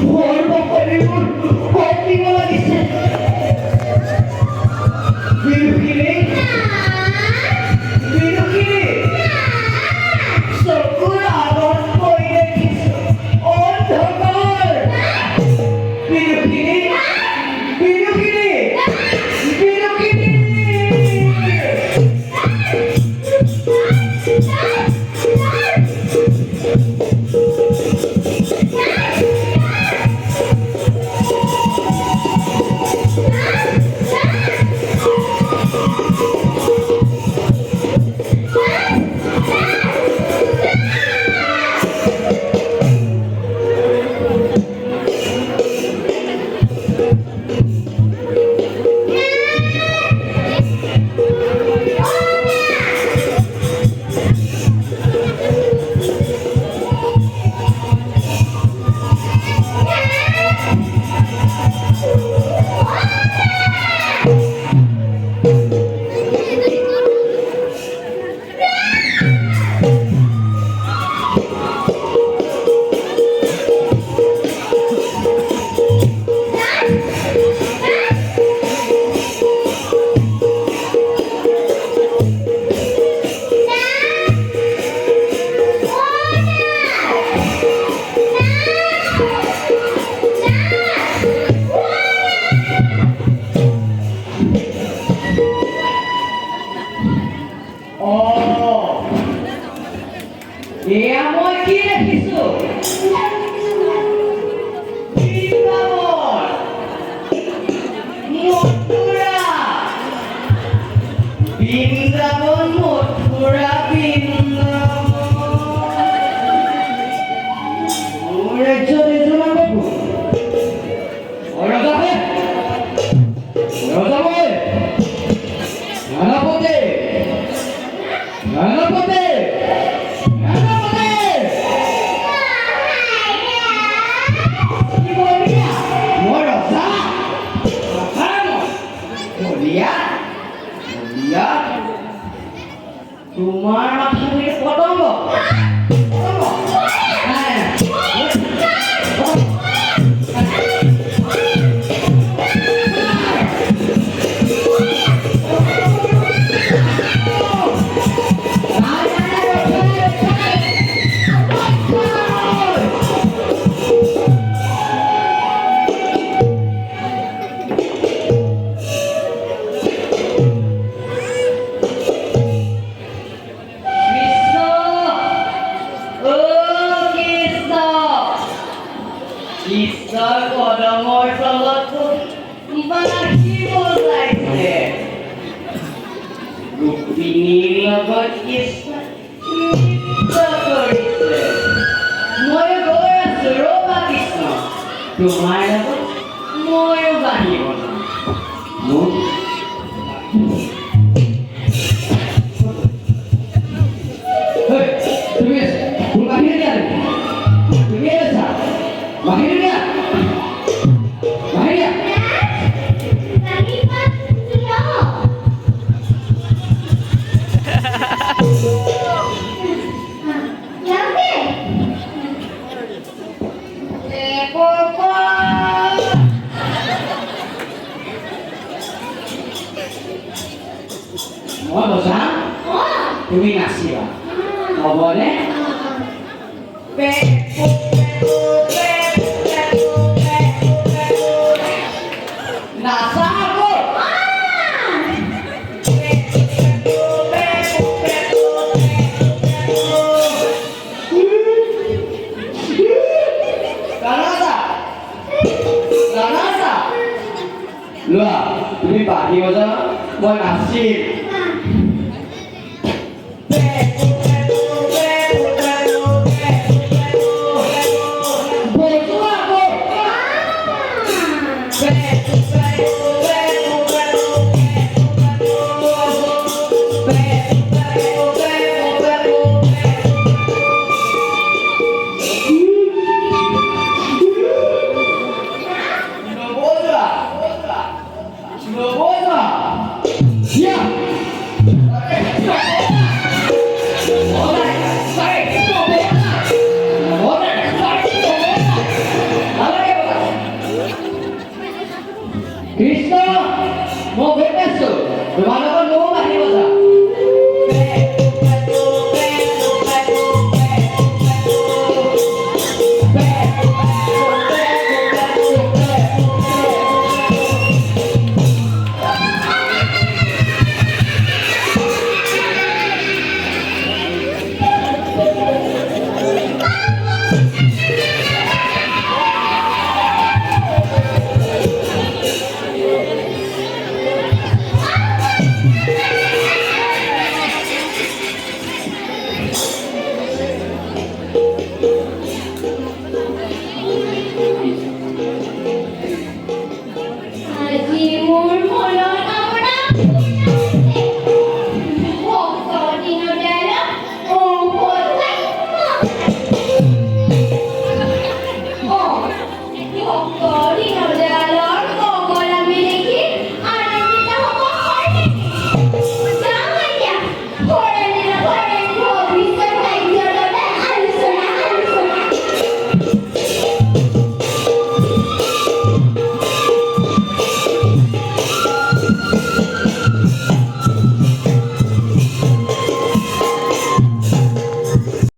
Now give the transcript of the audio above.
Wah, pokoknya kopi lagi sih. Biru kiri, biru kiri. Sekura abon koi lagi. On dhokor. Biru kiri, biru kiri, biru kiri. Oh, iya mau kira kisu. Bindabon, Mathura, Bindabon, Mathura, Bindabon. Udah jadi zaman baru. Orang apa? Orang apa? Mana putih? Mana putih? Mana putih? Ibu dia, mau dosa? Kamu, mau lihat? Cuma anak ini potong kok. Kisah kodamor salatu bagi bolaise. Rupini lagot kisah kita korise. Moyo goya suroba kisah. Tumara ko moyo gahi bona. Hei, tumis, bukan ini ada. Ini ada. Bahaya dia. Bahaya. Tadi Pak sudah. Ya oke. Papa. Mau bosan? Oh. Tumi nasi lah. Mau boleh? Nasa aku. Lah, ini pagi aja mau nasi. Ya. আছো ভালো করে লো বাড়ি বাজা আজি মোৰ মনত আপোনাৰ ভক্তৰ দিনৰ দ্বাৰা ঔষধ ভক্তৰ